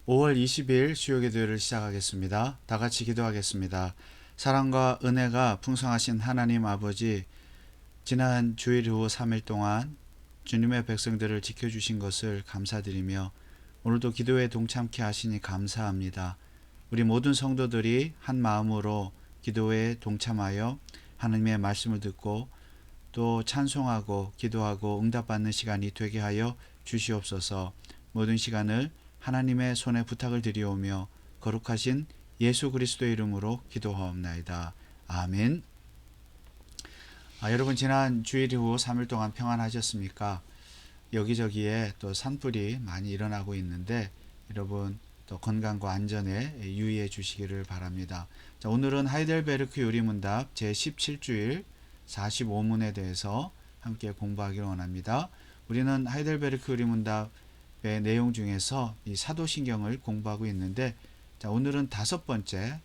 5월 20일 수요기도를 시작하겠습니다. 다 같이 기도하겠습니다. 사랑과 은혜가 풍성하신 하나님 아버지, 지난 주일 후 3일 동안 주님의 백성들을 지켜주신 것을 감사드리며 오늘도 기도에 동참케 하시니 감사합니다. 우리 모든 성도들이 한 마음으로 기도에 동참하여 하나님의 말씀을 듣고 또 찬송하고 기도하고 응답받는 시간이 되게 하여 주시옵소서. 모든 시간을 하나님의 손에 부탁을 드리오며 거룩하신 예수 그리스도의 이름으로 기도하옵나이다. 아멘. 여러분, 지난 주일 후 3일 동안 평안하셨습니까? 여기저기에 또 산불이 많이 일어나고 있는데 여러분 또 건강과 안전에 유의해 주시기를 바랍니다. 자, 오늘은 하이델베르크 요리문답 제17주일 45문에 대해서 함께 공부하기를 원합니다. 우리는 하이델베르크 요리문답의 내용 중에서 이 사도신경을 공부하고 있는데, 자, 오늘은 5번째,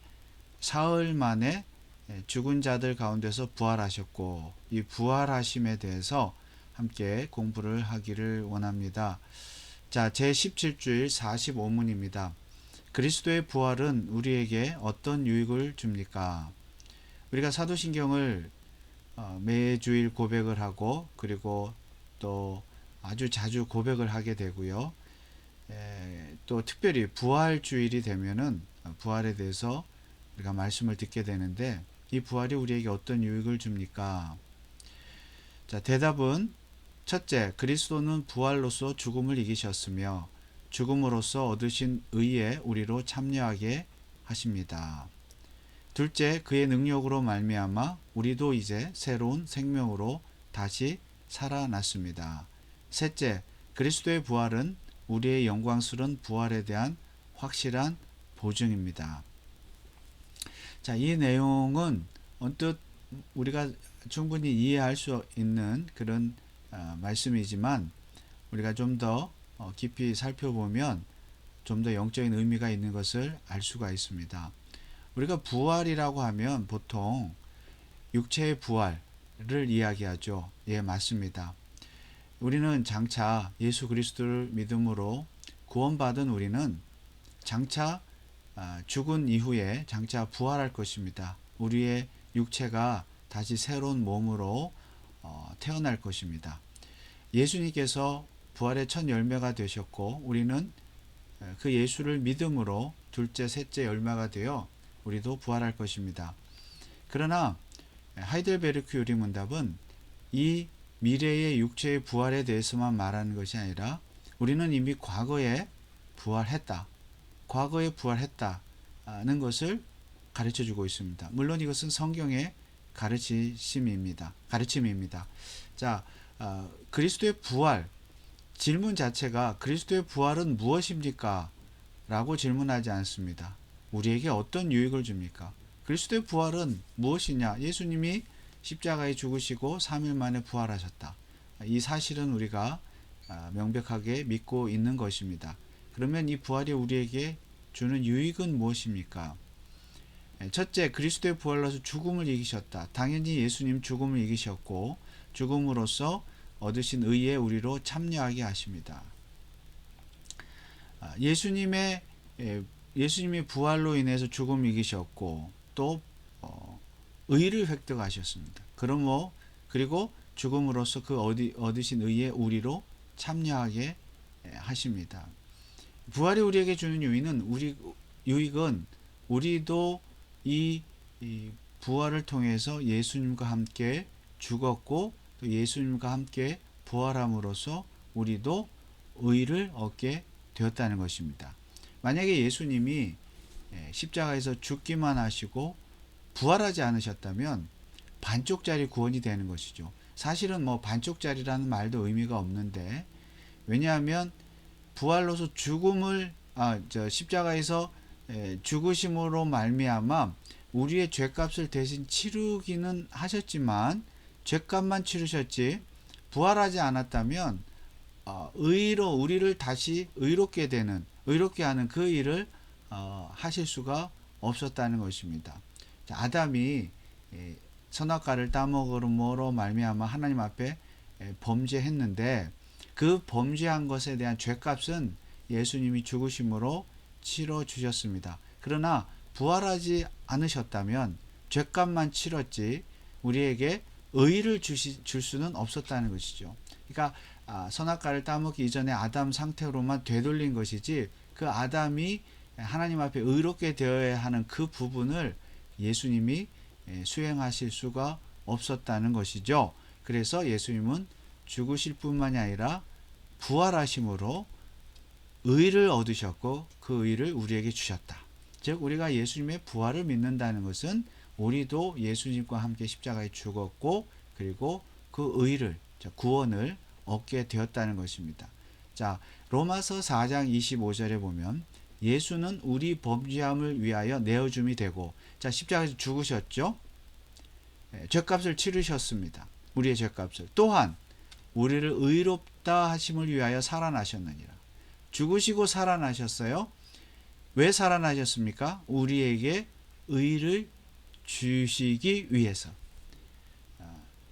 사흘 만에 죽은 자들 가운데서 부활하셨고 이 부활하심에 대해서 함께 공부를 하기를 원합니다. 자, 제17주일 45문입니다. 그리스도의 부활은 우리에게 어떤 유익을 줍니까? 우리가 사도신경을 매주일 고백을 하고 그리고 또 아주 자주 고백을 하게 되고요. 또 특별히 부활주일이 되면은 부활에 대해서 우리가 말씀을 듣게 되는데, 이 부활이 우리에게 어떤 유익을 줍니까? 자, 대답은 첫째, 그리스도는 부활로서 죽음을 이기셨으며 죽음으로써 얻으신 의에 우리로 참여하게 하십니다. 둘째, 그의 능력으로 말미암아 우리도 이제 새로운 생명으로 다시 살아났습니다. 셋째, 그리스도의 부활은 우리의 영광스러운 부활에 대한 확실한 보증입니다. 자, 이 내용은 언뜻 우리가 충분히 이해할 수 있는 그런 말씀이지만 우리가 좀 더 깊이 살펴보면 좀 더 영적인 의미가 있는 것을 알 수가 있습니다. 우리가 부활이라고 하면 보통 육체의 부활을 이야기하죠. 예, 맞습니다. 우리는 장차 예수 그리스도를 믿음으로 구원받은 우리는 장차 죽은 이후에 장차 부활할 것입니다. 우리의 육체가 다시 새로운 몸으로 태어날 것입니다. 예수님께서 부활의 첫 열매가 되셨고 우리는 그 예수를 믿음으로 둘째, 셋째 열매가 되어 우리도 부활할 것입니다. 그러나 하이델베르크 요리문답은 이 미래의 육체의 부활에 대해서만 말하는 것이 아니라 우리는 이미 과거에 부활했다. 과거에 부활했다는 것을 가르쳐 주고 있습니다. 물론 이것은 성경의 가르침입니다. 자, 그리스도의 부활, 질문 자체가 그리스도의 부활은 무엇입니까? 라고 질문하지 않습니다. 우리에게 어떤 유익을 줍니까? 그리스도의 부활은 무엇이냐? 예수님이 십자가에 죽으시고 3일 만에 부활하셨다. 이 사실은 우리가 명백하게 믿고 있는 것입니다. 그러면 이 부활이 우리에게 주는 유익은 무엇입니까? 첫째, 그리스도의 부활로서 죽음을 이기셨다. 당연히 예수님 죽음을 이기셨고 죽음으로써 얻으신 의에 우리로 참여하게 하십니다. 예수님의 부활로 인해서 죽음을 이기셨고 또 의를 획득하셨습니다. 그리고 죽음으로써 그 얻으신 의에 우리로 참여하게 하십니다. 부활이 우리에게 주는 유익은 우리도 이 부활을 통해서 예수님과 함께 죽었고 또 예수님과 함께 부활함으로써 우리도 의를 얻게 되었다는 것입니다. 만약에 예수님이 십자가에서 죽기만 하시고 부활하지 않으셨다면 반쪽짜리 구원이 되는 것이죠. 사실은 반쪽짜리라는 말도 의미가 없는데, 왜냐하면 부활로서 십자가에서 죽으심으로 말미암아 우리의 죄값을 대신 치르기는 하셨지만 죄값만 치르셨지 부활하지 않았다면 우리를 다시 의롭게 하는 그 일을 하실 수가 없었다는 것입니다. 아담이 선악과를 따먹음으로 말미암아 하나님 앞에 범죄했는데 그 범죄한 것에 대한 죄값은 예수님이 죽으심으로 치러 주셨습니다. 그러나 부활하지 않으셨다면 죄값만 치렀지 우리에게 의를 줄 수는 없었다는 것이죠. 그러니까 선악과를 따먹기 이전에 아담 상태로만 되돌린 것이지 그 아담이 하나님 앞에 의롭게 되어야 하는 그 부분을 예수님이 수행하실 수가 없었다는 것이죠. 그래서 예수님은 죽으실 뿐만이 아니라 부활하심으로 의를 얻으셨고 그 의를 우리에게 주셨다. 즉 우리가 예수님의 부활을 믿는다는 것은 우리도 예수님과 함께 십자가에 죽었고 그리고 그 의를 구원을 얻게 되었다는 것입니다. 자, 로마서 4장 25절에 보면 예수는 우리 범죄함을 위하여 내어줌이 되고, 자, 십자가에서 죽으셨죠. 죄값을 치르셨습니다. 우리의 죄값을. 또한 우리를 의롭다 하심을 위하여 살아나셨느니라. 죽으시고 살아나셨어요. 왜 살아나셨습니까? 우리에게 의를 주시기 위해서.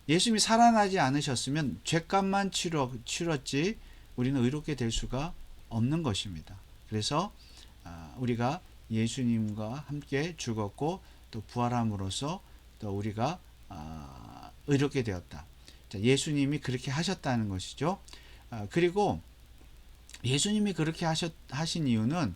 예수님이 살아나지 않으셨으면 죄값만 치렀지 우리는 의롭게 될 수가 없는 것입니다. 그래서 우리가 예수님과 함께 죽었고 또 부활함으로써 또 우리가 의롭게 되었다. 예수님이 그렇게 하셨다는 것이죠. 그리고 예수님이 그렇게 하신 이유는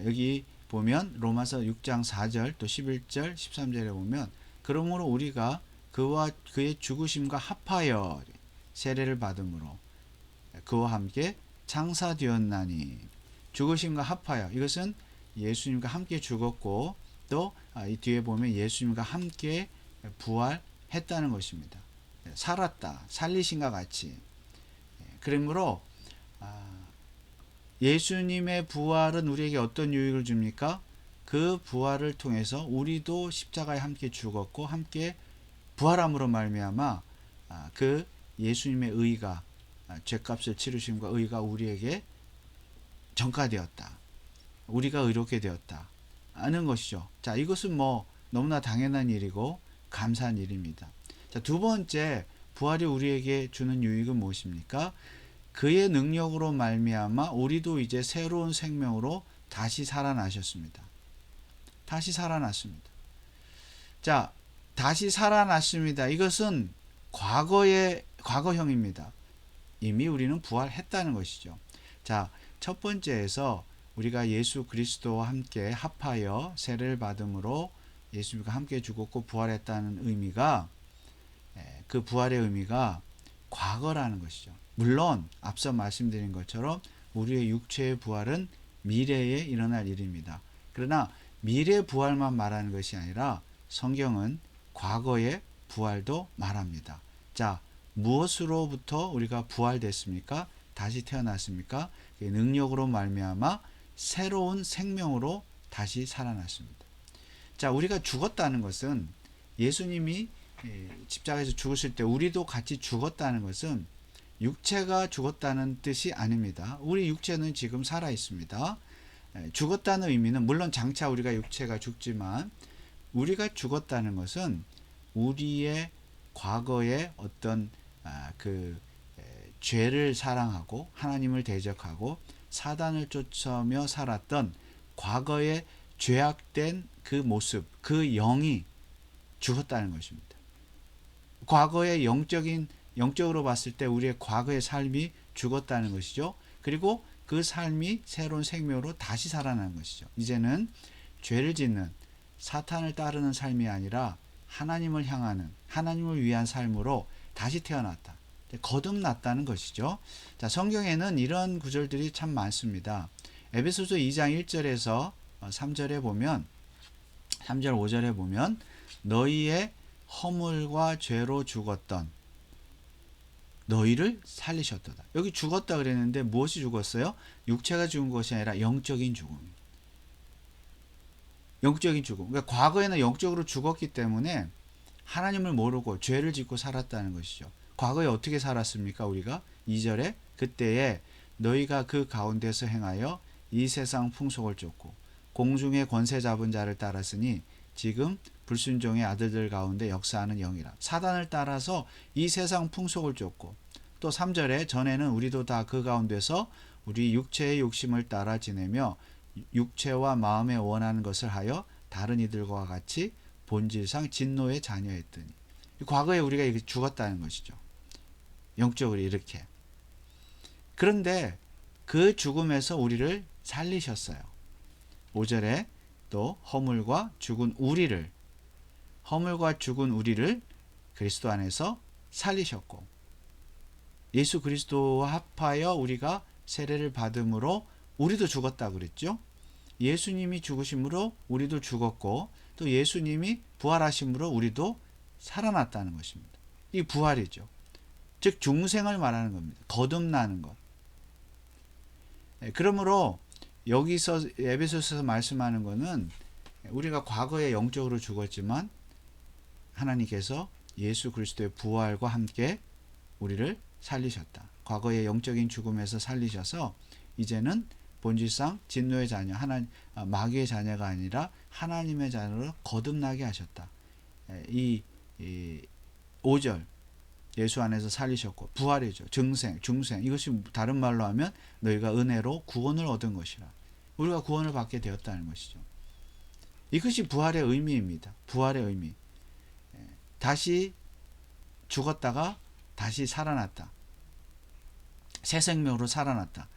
여기 보면 로마서 6장 4절 또 11절 13절에 보면 그러므로 우리가 그와 그의 죽으심과 합하여 세례를 받음으로 그와 함께 장사되었나니. 죽으심과 합하여, 이것은 예수님과 함께 죽었고 또 이 뒤에 보면 예수님과 함께 부활했다는 것입니다. 살았다, 살리신과 같이. 그러므로 예수님의 부활은 우리에게 어떤 유익을 줍니까? 그 부활을 통해서 우리도 십자가에 함께 죽었고 함께 부활함으로 말미암아 그 예수님의 의가 죄값을 치르심과 의가 우리에게 전가되었다. 우리가 의롭게 되었다 하는 것이죠. 자, 이것은 너무나 당연한 일이고 감사한 일입니다. 자, 두 번째, 부활이 우리에게 주는 유익은 무엇입니까? 그의 능력으로 말미암아 우리도 이제 새로운 생명으로 다시 살아나셨습니다. 다시 살아났습니다. 자, 다시 살아났습니다. 이것은 과거형입니다. 이미 우리는 부활했다는 것이죠. 자, 첫 번째에서 우리가 예수 그리스도와 함께 합하여 세례를 받음으로 예수님과 함께 죽었고 부활했다는 의미가, 그 부활의 의미가 과거라는 것이죠. 물론 앞서 말씀드린 것처럼 우리의 육체의 부활은 미래에 일어날 일입니다. 그러나 미래 부활만 말하는 것이 아니라 성경은 과거의 부활도 말합니다. 자, 무엇으로부터 우리가 부활됐습니까? 다시 태어났습니까? 능력으로 말미암아 새로운 생명으로 다시 살아났습니다. 자, 우리가 죽었다는 것은, 예수님이 십자가에서 죽으실 때 우리도 같이 죽었다는 것은 육체가 죽었다는 뜻이 아닙니다. 우리 육체는 지금 살아 있습니다. 죽었다는 의미는 물론 장차 우리가 육체가 죽지만, 우리가 죽었다는 것은 우리의 과거의 어떤 죄를 사랑하고 하나님을 대적하고 사단을 쫓으며 살았던 과거의 죄악된 그 모습, 그 영이 죽었다는 것입니다. 과거의 영적으로 봤을 때 우리의 과거의 삶이 죽었다는 것이죠. 그리고 그 삶이 새로운 생명으로 다시 살아나는 것이죠. 이제는 죄를 짓는, 사탄을 따르는 삶이 아니라 하나님을 향하는, 하나님을 위한 삶으로 다시 태어났다. 거듭났다는 것이죠. 자, 성경에는 이런 구절들이 참 많습니다. 에베소서 2장 1절에서 3절에 보면, 3절 5절에 보면 너희의 허물과 죄로 죽었던 너희를 살리셨도다. 여기 죽었다 그랬는데 무엇이 죽었어요? 육체가 죽은 것이 아니라 영적인 죽음입니다. 영적인 죽음. 그러니까 과거에는 영적으로 죽었기 때문에 하나님을 모르고 죄를 짓고 살았다는 것이죠. 과거에 어떻게 살았습니까? 우리가 2절에 그때에 너희가 그 가운데서 행하여 이 세상 풍속을 쫓고 공중의 권세 잡은 자를 따랐으니 지금 불순종의 아들들 가운데 역사하는 영이라. 사단을 따라서 이 세상 풍속을 쫓고, 또 3절에 전에는 우리도 다 그 가운데서 우리 육체의 욕심을 따라 지내며 육체와 마음에 원하는 것을 하여 다른 이들과 같이 본질상 진노의 자녀였더니, 과거에 우리가 이렇게 죽었다는 것이죠. 영적으로 이렇게. 그런데 그 죽음에서 우리를 살리셨어요. 5절에 또 허물과 죽은 우리를 그리스도 안에서 살리셨고, 예수 그리스도와 합하여 우리가 세례를 받음으로 우리도 죽었다고 그랬죠. 예수님이 죽으심으로 우리도 죽었고, 또 예수님이 부활하심으로 우리도 살아났다는 것입니다. 이 부활이죠. 즉 중생을 말하는 겁니다. 거듭나는 것. 그러므로 여기서 에베소서에서 말씀하는 것은 우리가 과거에 영적으로 죽었지만 하나님께서 예수 그리스도의 부활과 함께 우리를 살리셨다. 과거의 영적인 죽음에서 살리셔서 이제는 본질상 진노의 자녀, 마귀의 자녀가 아니라 하나님의 자녀로 거듭나게 하셨다. 이 5절 예수 안에서 살리셨고, 부활이죠. 중생. 이것이 다른 말로 하면 너희가 은혜로 구원을 얻은 것이라. 우리가 구원을 받게 되었다는 것이죠. 이것이 부활의 의미입니다. 부활의 의미. 다시 죽었다가 다시 살아났다. 새 생명으로 살아났다.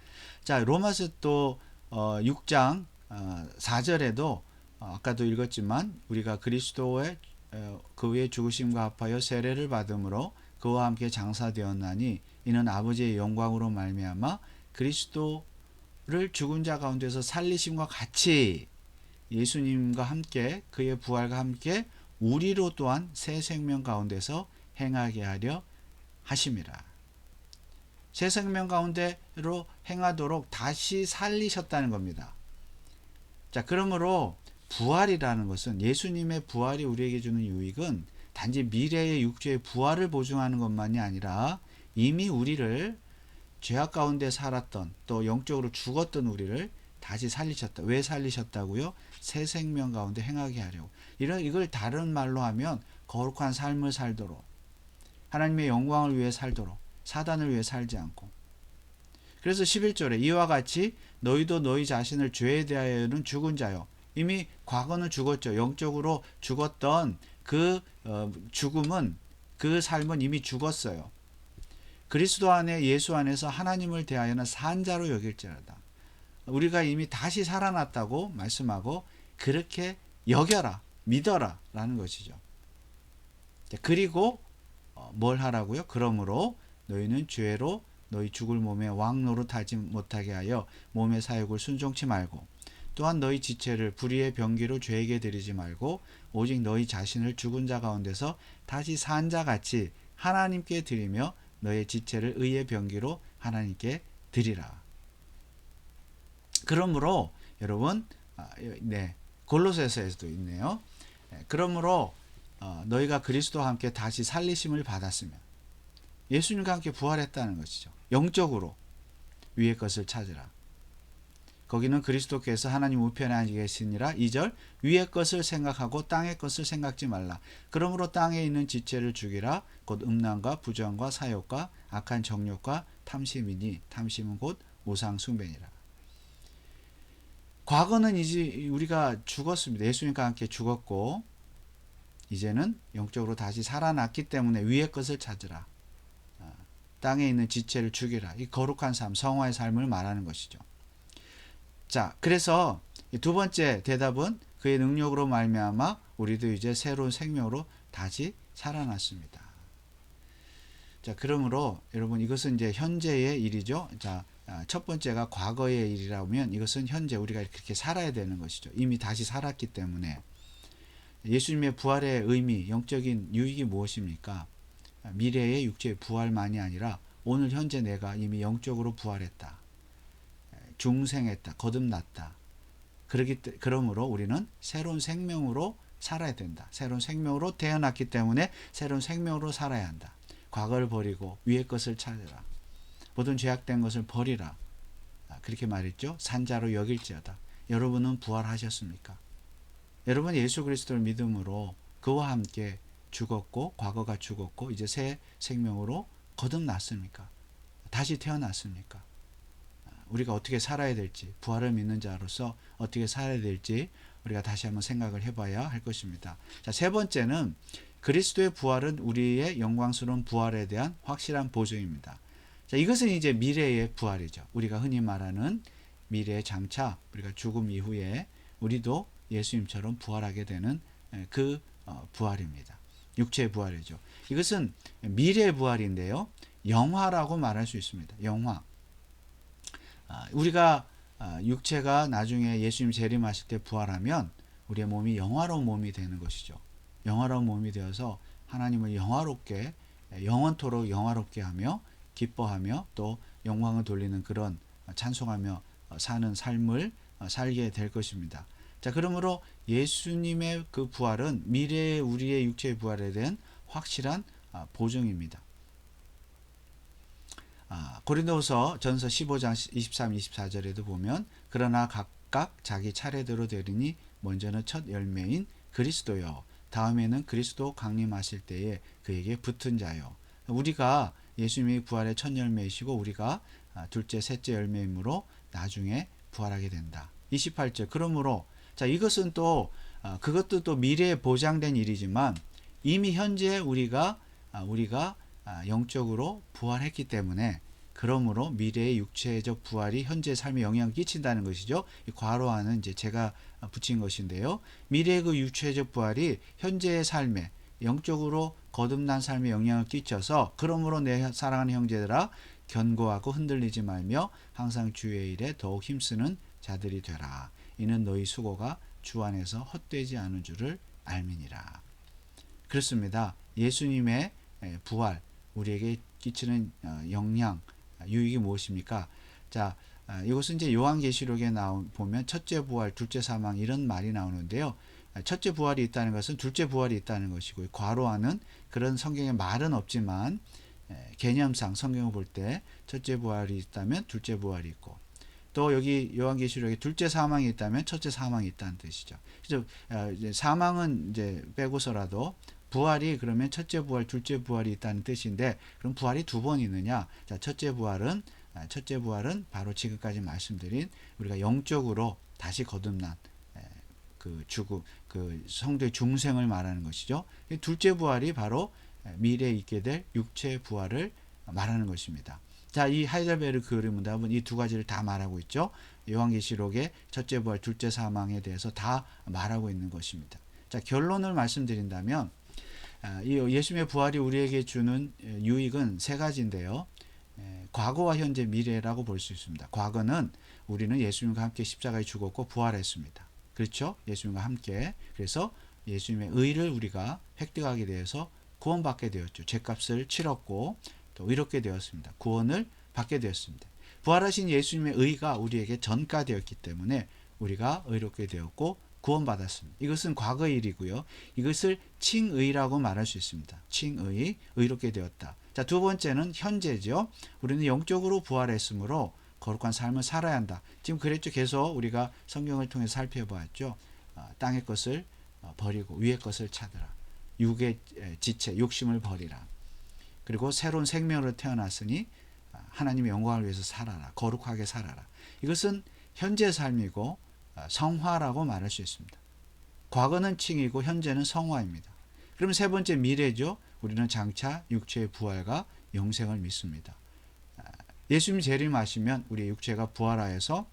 자, 로마서 또 6장 4절에도 아까도 읽었지만 우리가 그리스도의 그의 죽으심과 합하여 세례를 받음으로 그와 함께 장사되었나니 이는 아버지의 영광으로 말미암아 그리스도를 죽은 자 가운데서 살리심과 같이 예수님과 함께 그의 부활과 함께 우리로 또한 새 생명 가운데서 행하게 하려 하심이라. 새 생명 가운데로 행하도록 다시 살리셨다는 겁니다. 자, 그러므로 부활이라는 것은, 예수님의 부활이 우리에게 주는 유익은 단지 미래의 육체의 부활을 보증하는 것만이 아니라 이미 우리를 죄악 가운데 살았던, 또 영적으로 죽었던 우리를 다시 살리셨다. 왜 살리셨다고요? 새 생명 가운데 행하게 하려고. 이걸 다른 말로 하면 거룩한 삶을 살도록, 하나님의 영광을 위해 살도록, 사단을 위해 살지 않고. 그래서 11절에 이와 같이 너희도 너희 자신을 죄에 대하여는 죽은 자요. 이미 과거는 죽었죠. 영적으로 죽었던 그 죽음은, 그 삶은 이미 죽었어요. 그리스도 안에, 예수 안에서 하나님을 대하여는 산 자로 여길지어다. 우리가 이미 다시 살아났다고 말씀하고 그렇게 여겨라, 믿어라 라는 것이죠. 그리고 뭘 하라고요? 그러므로 너희는 죄로 너희 죽을 몸의 왕 노릇하지 못하게 하여 몸의 사욕을 순종치 말고, 또한 너희 지체를 불의의 병기로 죄에게 드리지 말고 오직 너희 자신을 죽은 자 가운데서 다시 산 자 같이 하나님께 드리며 너의 지체를 의의 병기로 하나님께 드리라. 그러므로 여러분, 골로새서에서도 있네요. 그러므로 너희가 그리스도와 함께 다시 살리심을 받았으면, 예수님과 함께 부활했다는 것이죠. 영적으로 위의 것을 찾으라. 거기는 그리스도께서 하나님 우편에 앉아 계시니라. 2절 위의 것을 생각하고 땅의 것을 생각지 말라. 그러므로 땅에 있는 지체를 죽이라. 곧 음란과 부정과 사욕과 악한 정욕과 탐심이니 탐심은 곧 우상 숭배니라. 과거는 이제 우리가 죽었습니다. 예수님과 함께 죽었고 이제는 영적으로 다시 살아났기 때문에 위의 것을 찾으라. 땅에 있는 지체를 죽이라. 이 거룩한 삶, 성화의 삶을 말하는 것이죠. 자, 그래서 두 번째 대답은 그의 능력으로 말미암아 우리도 이제 새로운 생명으로 다시 살아났습니다. 자, 그러므로 여러분, 이것은 이제 현재의 일이죠. 자, 첫 번째가 과거의 일이라면 이것은 현재 우리가 그렇게 살아야 되는 것이죠. 이미 다시 살았기 때문에. 예수님의 부활의 의미, 영적인 유익이 무엇입니까? 미래의 육체의 부활만이 아니라 오늘 현재 내가 이미 영적으로 부활했다. 중생했다. 거듭났다. 그러므로 우리는 새로운 생명으로 살아야 된다. 새로운 생명으로 태어났기 때문에 새로운 생명으로 살아야 한다. 과거를 버리고 위의 것을 찾으라. 모든 죄악된 것을 버리라. 그렇게 말했죠. 산자로 여길지어다. 여러분은 부활하셨습니까? 여러분 예수 그리스도를 믿음으로 그와 함께 죽었고, 과거가 죽었고 이제 새 생명으로 거듭났습니까? 다시 태어났습니까? 우리가 어떻게 살아야 될지, 부활을 믿는 자로서 어떻게 살아야 될지 우리가 다시 한번 생각을 해봐야 할 것입니다. 자, 세 번째는 그리스도의 부활은 우리의 영광스러운 부활에 대한 확실한 보증입니다. 자, 이것은 이제 미래의 부활이죠. 우리가 흔히 말하는 미래의 장차, 우리가 죽음 이후에 우리도 예수님처럼 부활하게 되는 그 부활입니다. 육체의 부활이죠. 이것은 미래의 부활인데요. 영화라고 말할 수 있습니다. 영화. 우리가 육체가 나중에 예수님 재림하실 때 부활하면 우리의 몸이 영화로운 몸이 되는 것이죠. 영화로운 몸이 되어서 하나님을 영화롭게, 영원토록 영화롭게 하며 기뻐하며 또 영광을 돌리는 그런 찬송하며 사는 삶을 살게 될 것입니다. 자, 그러므로 예수님의 그 부활은 미래의 우리의 육체의 부활에 대한 확실한 보증입니다. 고린도후서 전서 15장 23, 24절에도 보면 그러나 각각 자기 차례대로 되리니 먼저는 첫 열매인 그리스도요 다음에는 그리스도 강림하실 때에 그에게 붙은 자요. 우리가 예수님이 부활의 첫 열매이시고 우리가 둘째, 셋째 열매이므로 나중에 부활하게 된다. 28절. 그러므로 자, 이것은 또 그것도 또 미래에 보장된 일이지만 이미 현재 우리가 영적으로 부활했기 때문에 그러므로 미래의 육체적 부활이 현재 삶에 영향을 끼친다는 것이죠. 이 괄호하는 이제 제가 붙인 것인데요. 미래의 그 육체적 부활이 현재의 삶에 영적으로 거듭난 삶에 영향을 끼쳐서 그러므로 내 사랑하는 형제들아 견고하고 흔들리지 말며 항상 주의 일에 더욱 힘쓰는 자들이 되라. 이는 너희 수고가 주 안에서 헛되지 않은 줄을 알미니라. 그렇습니다. 예수님의 부활, 우리에게 끼치는 영향, 유익이 무엇입니까? 자, 이것은 이제 요한계시록에 보면 첫째 부활, 둘째 사망 이런 말이 나오는데요. 첫째 부활이 있다는 것은 둘째 부활이 있다는 것이고 괄호하는 그런 성경의 말은 없지만 개념상 성경을 볼 때 첫째 부활이 있다면 둘째 부활이 있고 또 여기 요한계시록에 둘째 사망이 있다면 첫째 사망이 있다는 뜻이죠. 그래서 사망은 이제 빼고서라도 부활이 그러면 첫째 부활, 둘째 부활이 있다는 뜻인데 그럼 부활이 두 번 있느냐? 자, 첫째 부활은 바로 지금까지 말씀드린 우리가 영적으로 다시 거듭난 그 죽음, 그 성도의 중생을 말하는 것이죠. 둘째 부활이 바로 미래에 있게 될 육체 부활을 말하는 것입니다. 자, 이 하이델베르크 교리 문답은 이 두 가지를 다 말하고 있죠. 요한계시록의 첫째 부활, 둘째 사망에 대해서 다 말하고 있는 것입니다. 자, 결론을 말씀드린다면 이 예수님의 부활이 우리에게 주는 유익은 세 가지인데요. 과거와 현재, 미래라고 볼 수 있습니다. 과거는 우리는 예수님과 함께 십자가에 죽었고 부활했습니다. 그렇죠? 예수님과 함께. 그래서 예수님의 의를 우리가 획득하게 되어서 구원받게 되었죠. 죄값을 치렀고 또 의롭게 되었습니다. 구원을 받게 되었습니다. 부활하신 예수님의 의가 우리에게 전가되었기 때문에 우리가 의롭게 되었고 구원받았습니다. 이것은 과거의 일이고요. 이것을 칭의라고 말할 수 있습니다. 칭의, 의롭게 되었다. 자, 두 번째는 현재죠. 우리는 영적으로 부활했으므로 거룩한 삶을 살아야 한다. 지금 그랬죠. 계속 우리가 성경을 통해 살펴보았죠. 땅의 것을 버리고 위의 것을 찾으라. 육의 지체, 욕심을 버리라. 그리고 새로운 생명으로 태어났으니 하나님의 영광을 위해서 살아라. 거룩하게 살아라. 이것은 현재 삶이고 성화라고 말할 수 있습니다. 과거는 칭이고 현재는 성화입니다. 그럼 세 번째 미래죠. 우리는 장차 육체의 부활과 영생을 믿습니다. 예수님 재림하시면 우리의 육체가 부활하여서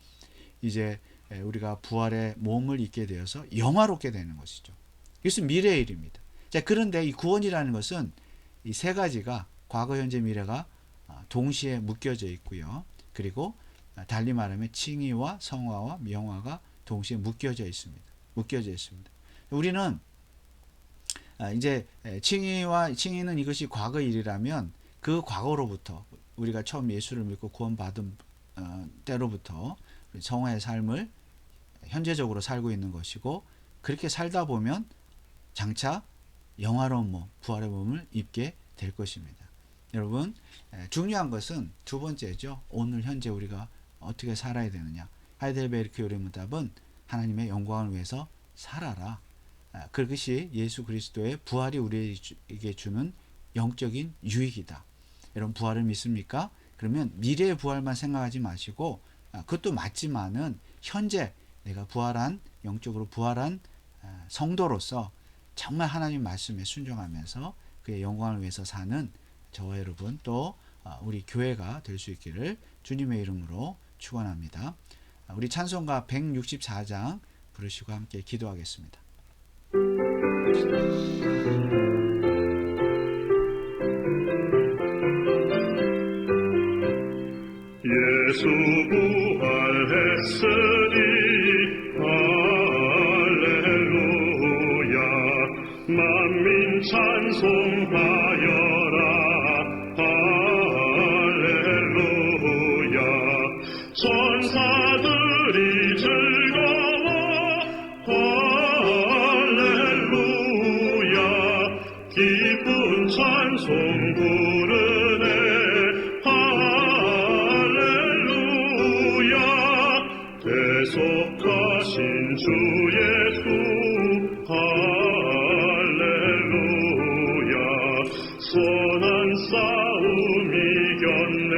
이제 우리가 부활의 몸을 입게 되어서 영화롭게 되는 것이죠. 이것은 미래의 일입니다. 자, 그런데 이 구원이라는 것은 이 세 가지가 과거, 현재, 미래가 동시에 묶여져 있고요. 그리고 달리 말하면 칭의와 성화와 영화가 동시에 묶여져 있습니다. 우리는 이제 칭의는 이것이 과거 일이라면 그 과거로부터 우리가 처음 예수를 믿고 구원받은 때로부터 성화의 삶을 현재적으로 살고 있는 것이고 그렇게 살다 보면 장차 영화로운 몸, 부활의 몸을 입게 될 것입니다. 여러분, 중요한 것은 두 번째죠. 오늘 현재 우리가 어떻게 살아야 되느냐. 하이델베르크 요리문답은 하나님의 영광을 위해서 살아라. 그것이 예수 그리스도의 부활이 우리에게 주는 영적인 유익이다. 여러분 부활을 믿습니까? 그러면 미래의 부활만 생각하지 마시고 그것도 맞지만은 현재 내가 부활한 영적으로 부활한 성도로서 정말 하나님 말씀에 순종하면서 그의 영광을 위해서 사는 저와 여러분 또 우리 교회가 될 수 있기를 주님의 이름으로 축원합니다. 우리 찬송가 164장 부르시고 함께 기도하겠습니다. 예수 부활했으니 할렐루야 만민 찬송하여라 할렐루야 천사들이 즐거워 할렐루야 기쁜 찬송 부르네 대속하신 주 예수 할렐루야 선한 싸움 이겼네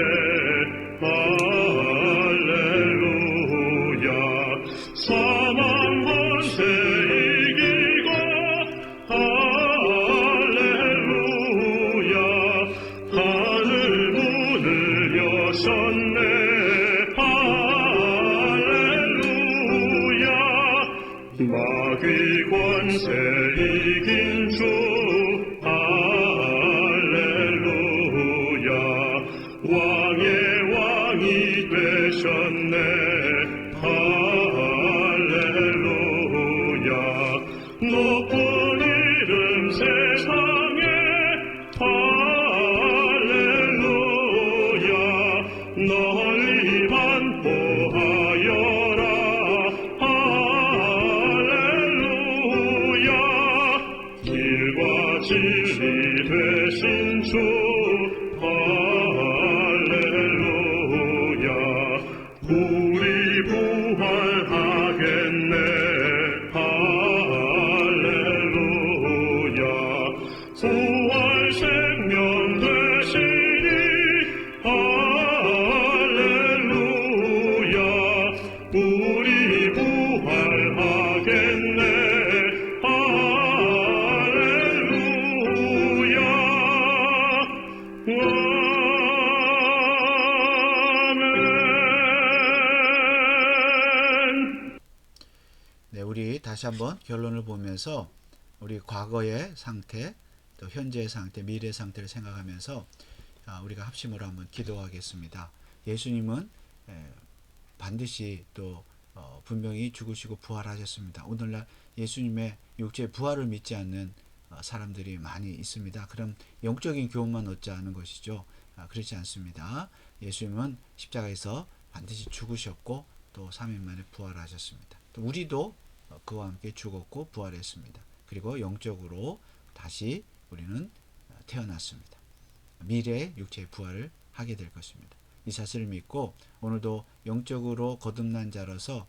할렐루야 사망 권세 이기고 할렐루야 하늘 문을 여셨네 마귀 권세 이긴 주 할렐루야 왕의 왕이 되셨네 할렐루야 높은 이름 세상에 할렐루야 널리 반포하여라 진리 되신 주 할렐루야 우리 부활하겠네 할렐루야 부활 생명 되시니 할렐루야 우리 부활하겠네 우리 다시 한번 결론을 보면서 우리 과거의 상태, 또 현재의 상태, 미래의 상태를 생각하면서 우리가 합심으로 한번 기도하겠습니다. 예수님은 반드시 또 분명히 죽으시고 부활하셨습니다. 오늘날 예수님의 육체의 부활을 믿지 않는 사람들이 많이 있습니다. 그럼 영적인 교훈만 얻지 않은 것이죠. 그렇지 않습니다. 예수님은 십자가에서 반드시 죽으셨고 또 3일 만에 부활하셨습니다. 또 우리도 그와 함께 죽었고 부활했습니다. 그리고 영적으로 다시 우리는 태어났습니다. 미래의 육체의 부활을 하게 될 것입니다. 이 사실을 믿고 오늘도 영적으로 거듭난 자로서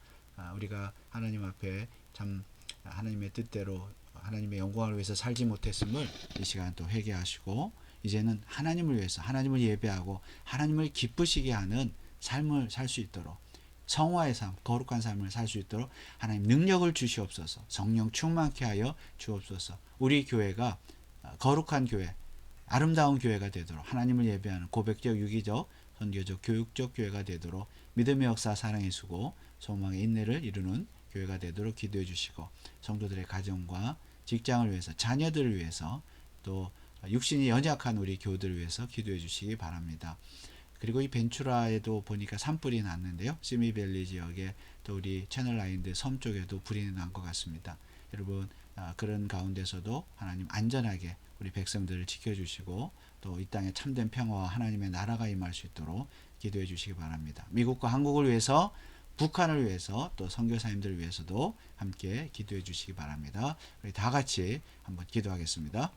우리가 하나님 앞에 참 하나님의 뜻대로 하나님의 영광을 위해서 살지 못했음을 이 시간 또 회개하시고 이제는 하나님을 위해서 하나님을 예배하고 하나님을 기쁘시게 하는 삶을 살 수 있도록 성화의 삶, 거룩한 삶을 살 수 있도록 하나님 능력을 주시옵소서. 성령 충만케 하여 주옵소서. 우리 교회가 거룩한 교회, 아름다운 교회가 되도록 하나님을 예배하는 고백적, 유기적, 선교적, 교육적 교회가 되도록 믿음의 역사, 사랑의 수고, 소망의 인내를 이루는 교회가 되도록 기도해 주시고 성도들의 가정과 직장을 위해서, 자녀들을 위해서 또 육신이 연약한 우리 교우들을 위해서 기도해 주시기 바랍니다. 그리고 이 벤추라에도 보니까 산불이 났는데요. 시미밸리 지역에 또 우리 채널라인드 섬 쪽에도 불이 난 것 같습니다. 여러분 그런 가운데서도 하나님 안전하게 우리 백성들을 지켜주시고 또 이 땅에 참된 평화와 하나님의 나라가 임할 수 있도록 기도해 주시기 바랍니다. 미국과 한국을 위해서 북한을 위해서 또 선교사님들을 위해서도 함께 기도해 주시기 바랍니다. 우리 다 같이 한번 기도하겠습니다.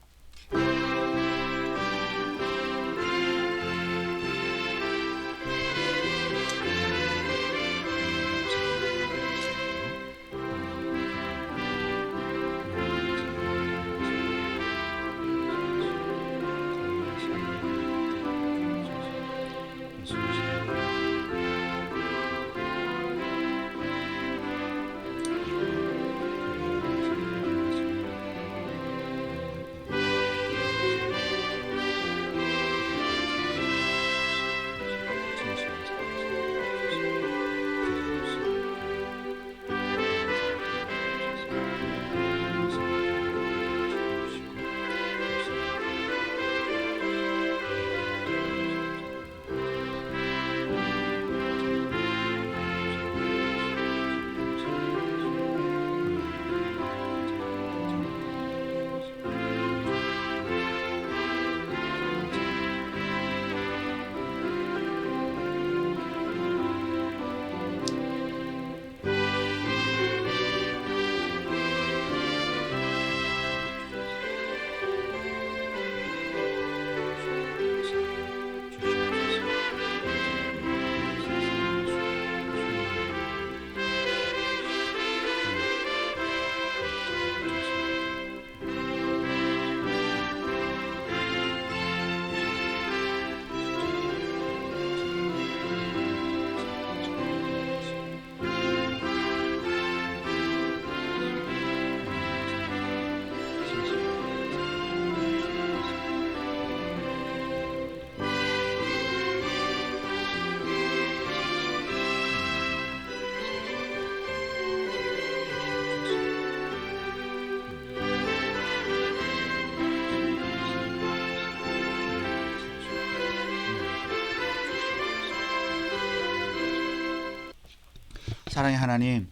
사랑의 하나님,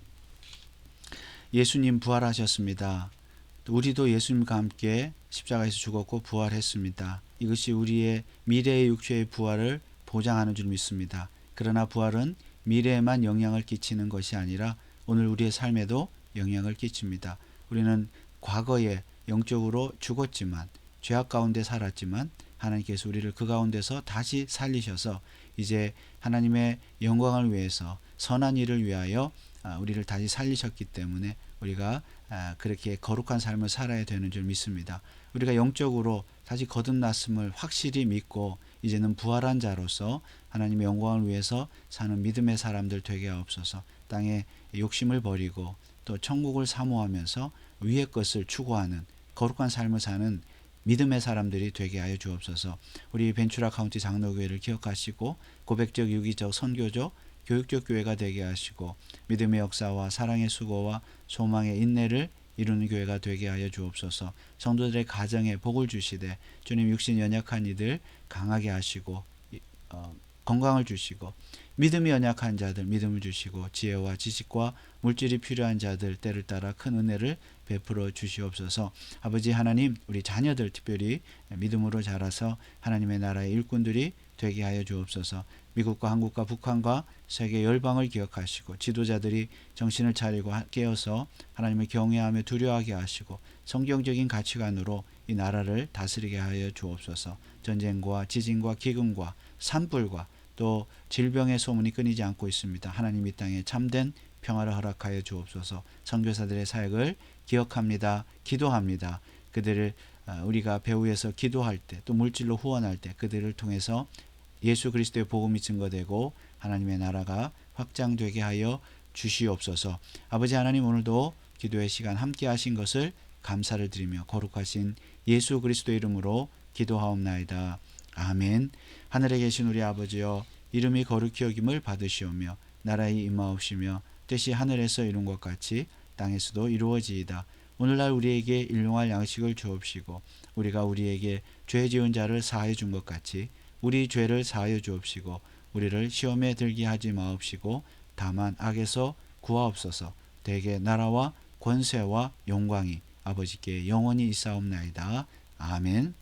예수님 부활하셨습니다. 우리도 예수님과 함께 십자가에서 죽었고 부활했습니다. 이것이 우리의 미래의 육체의 부활을 보장하는 줄 믿습니다. 그러나 부활은 미래에만 영향을 끼치는 것이 아니라 오늘 우리의 삶에도 영향을 끼칩니다. 우리는 과거에 영적으로 죽었지만, 죄악 가운데 살았지만 하나님께서 우리를 그 가운데서 다시 살리셔서 이제 하나님의 영광을 위해서, 선한 일을 위하여 우리를 다시 살리셨기 때문에 우리가 그렇게 거룩한 삶을 살아야 되는 줄 믿습니다. 우리가 영적으로 다시 거듭났음을 확실히 믿고 이제는 부활한 자로서 하나님의 영광을 위해서 사는 믿음의 사람들 되게 하옵소서. 땅에 욕심을 버리고 또 천국을 사모하면서 위의 것을 추구하는 거룩한 삶을 사는 믿음의 사람들이 되게 하여 주옵소서. 우리 벤츄라 카운티 장로교회를 기억하시고 고백적, 유기적, 선교적, 교육적 교회가 되게 하시고 믿음의 역사와 사랑의 수고와 소망의 인내를 이루는 교회가 되게 하여 주옵소서. 성도들의 가정에 복을 주시되 주님, 육신 연약한 이들 강하게 하시고 건강을 주시고, 믿음이 연약한 자들 믿음을 주시고, 지혜와 지식과 물질이 필요한 자들 때를 따라 큰 은혜를 베풀어 주시옵소서. 아버지 하나님, 우리 자녀들 특별히 믿음으로 자라서 하나님의 나라의 일꾼들이 되게 하여 주옵소서. 미국과 한국과 북한과 세계 열방을 기억하시고 지도자들이 정신을 차리고 깨어서 하나님을 경외하며 두려워하게 하시고 성경적인 가치관으로 이 나라를 다스리게 하여 주옵소서. 전쟁과 지진과 기근과 산불과 또 질병의 소문이 끊이지 않고 있습니다. 하나님 이 땅에 참된 평화를 허락하여 주옵소서. 선교사들의 사역을 기억합니다. 기도합니다. 그들을 우리가 배후에서 기도할 때, 또 물질로 후원할 때 그들을 통해서 예수 그리스도의 복음이 증거되고 하나님의 나라가 확장되게 하여 주시옵소서. 아버지 하나님, 오늘도 기도의 시간 함께 하신 것을 감사를 드리며 거룩하신 예수 그리스도의 이름으로 기도하옵나이다. 아멘. 하늘에 계신 우리 아버지여, 이름이 거룩히 여김을 받으시오며 나라의 임하옵시며 뜻이 하늘에서 이룬 것 같이 땅에서도 이루어지이다. 오늘날 우리에게 일용할 양식을 주옵시고 우리가 우리에게 죄 지은 자를 사하여 준 것 같이 우리 죄를 사하여 주옵시고 우리를 시험에 들게 하지 마옵시고 다만 악에서 구하옵소서. 대개 나라와 권세와 영광이 아버지께 영원히 있사옵나이다. 아멘.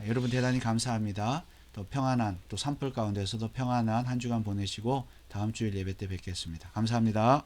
여러분 대단히 감사합니다. 또 평안한, 또 산불 가운데서도 평안한 한 주간 보내시고 다음 주일 예배 때 뵙겠습니다. 감사합니다.